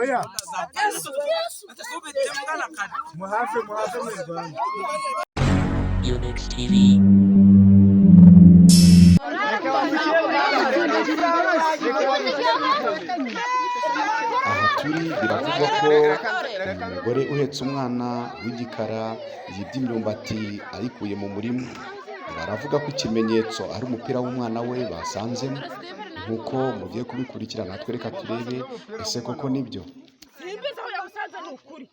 oya muhafe mu Rwanda Unix TV. Aha turi biravugwa ko umugore uhetse umwana w'igikara yibye imyumbati ayikuye mu murima. Baravuga ko ikimenyetso ari umupira w'umwana we basanzemo. Nk'uko mugiye kubikurikirana twereka turebe ese koko nibyo.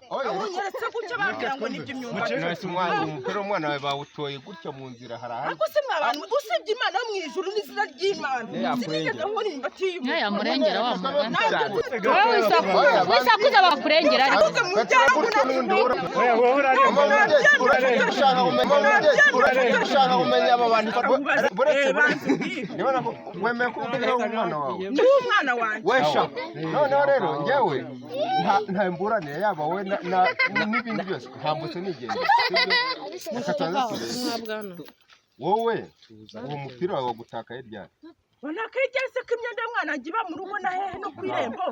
Unyeretse gutya babwira ngo nibyo imyumbati. Nase umupira w'umwana wawe bawutoye gutya mu nzira harahari. Ako se mwabantu usibye Imana yo mu ijuru n'izina ry'Imana. Sinigeze nkora imyumbati y'umuntu. Ya murengera wa mugana. Wisakuza bakurengera ariko urashaka kumenya aba bantu nibona ko wemeye ko umwana wawe ni umwana wanjye wesha noneho rero njyewe nta mburane yaba we n'ibindi byose ntambutse nigenda wowe uwo mupira wawe gutaka ryari Wanakigeze ko imyenda y'umwana ngiba mu rugo na hehe no kwirembo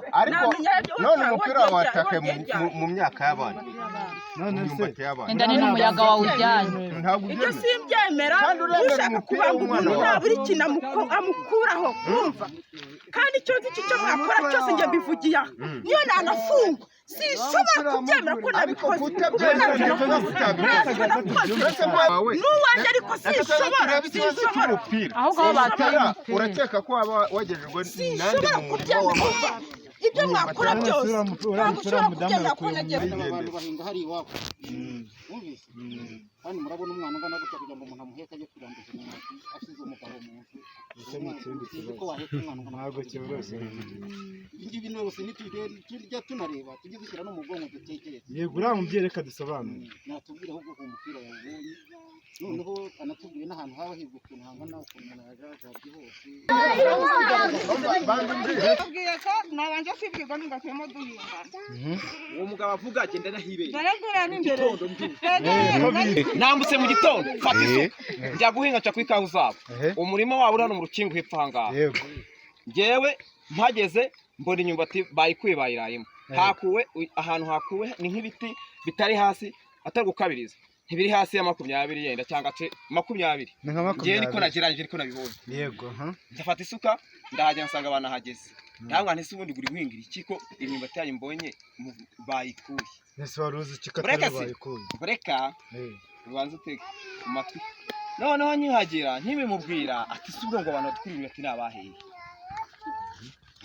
none umupira wawe watakaye mu myaka y'abana none se enda ni n'umuyaga wawe ujyanye ibyo simbyemera ushaka kubanga umuntu naburi amukuraho umva kandi icyo nzi cyo mwakora cyose njye mbivugiye niyo nanafungwa sinshobora kubyemera ko nabikoze n'uwanjye ariko sinshobora ahubwo aho bateye urakeka ko waba wagejejwe nande mu murimo w'amata ibyo mwakora byose ushobora kubyemera ko nagiye abantu bahinga hari iwabo kandi murabona umwana ungana gutya kugira ngo umuntu amuheke ajye kuranduza umuntu asize umugabo mu nzu ko waheka umwana ungana ntabwo cyoroshye ibi byose nitujya tunareba tujye dushyira no mu bwonko dutekereza yego uramubye reka dusobanure natubwira ahubwo ko umupira wabonye noneho anatubwiye n'ahantu haba hibwa ukuntu hangana ukuntu najajaje hose babwiye ko nabanje kwibwirwa n'ingatemo duhinga uwo mugabo avuga agenda nahibeye daragura n'imbere nambutse mu gitondo fata isuka njya guhinga nca kwikaho zabo umurima wabo uri hano mu rukingo hepfo ahangaha yego njyewe mpageze mbona imyumbati bayikuye bayirayemo hakuwe ahantu hakuwe ni nk'ibiti bitari hasi atari gukabiriza ntibiri hasi ya 20 yenda cyangwa 20 ngiye niko nageranje niko nabibonye yego ndafata isuka ndahajya nsanga abana hageze ndangwa ntese ubundi guri guhingira ikiko imyumbati yanyu mbonye bayikuye nese waruzi ikikatari bayikuye bureka rubanza uteke amatwi noneho nyihagera ntibimubwira ati subwo ngo abantu twiri imyumbati nabaheye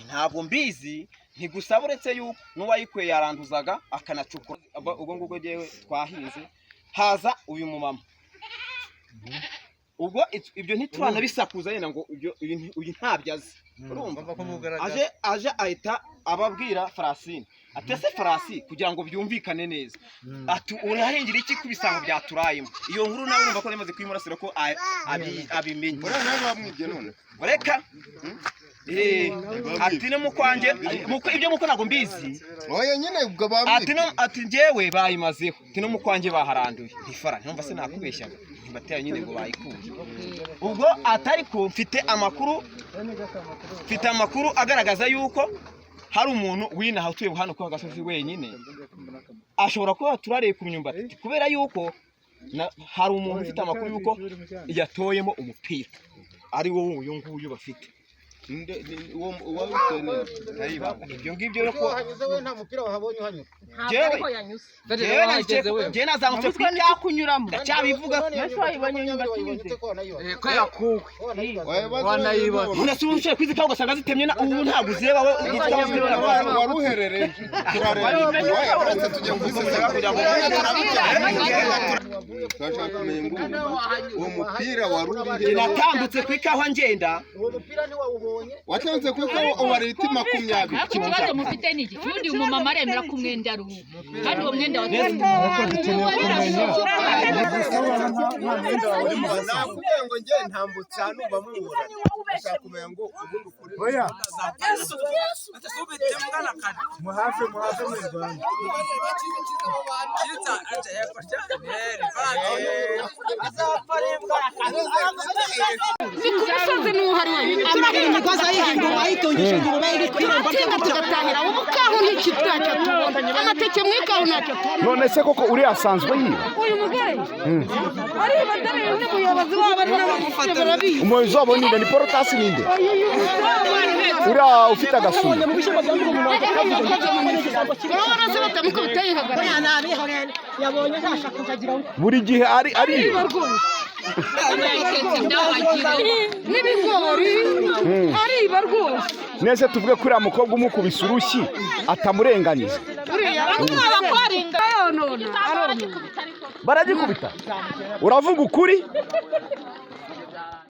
ntabwo mbizi ntigusaba uretse yuko n'uwayikuye yaranduzaga akanacukura ubwo ngubwo jewe twahinze haza uyu mumama ubwo ibyo ntitwana bisakuza yena ngo uyu ntabyaze urumva aje ahita ababwira Francine atese Francine kugira ngo byumvikane neza ati urahingira iki kubisango byaturayemo iyo nkuru nawe urumva ko nemaze kwimurasira ko abimenye nawe bamwibye none reka ati no mukwanje ibyo muko nago mbizi oya nyine ubwo bamwibye ati njyewe bayimazeho ati no mukwanje baharanduye ntifara numva se nakubeshya batera nyine ngo bayikuye ubwo atari ko mfite amakuru agaragaza yuko hari umuntu winaha utuye hano ko gasozi wenyine ashobora kuba turareye ku myumbati kubera yuko hari umuntu ufite amakuru yuko yatoyemo umupira ari wowe uyu nguyu bafite ibyo ngibyo rero ko nta mupira wahabonye uhanyura jewe nazamutse kwita kunyuramo ndacyabivuga ko yakuwe wanayibaza unasubije kwizi kago sanga zitemye na ubu ntabwo uzeba we waruherereye turareba tujye kwisesa kugira ngo uwo mupira waruri natambutse kwikaho ngenda uwo mupira ni wawubonye watambutse kwikaho ubarita 20 ikibazo mufite niki kandi umumama aremera kumwenda ruhu kandi uwo mwenda dukeneye kumenya nakubwiye ngo nge ntambutse hano bamubura ushaka kumenya ngo ubundi ukuri oya muhafe mu Rwanda. Umusozi n'uhariwe amahera imigozi ayihinga wayitungisha ingurube iri kwiremba tugatahira ubukaho n'ikitacyo tubona amateke mwikaho ntacyo tubona. none se koko uriya asanzwe yiba Uyu mugore ariba dore n'umuyobozi wabo ari n'abamufata barabizi. umuyobozi wabo ninde ni porotasi ninde uriya ufite agasura yabonye ntashaka kukagira buri gihe ari n'ibigori ariba rwose. nese tuvuge ko uriya mukobwa umukubise urushyi atamurenganyije baragikubita uravuga ukuri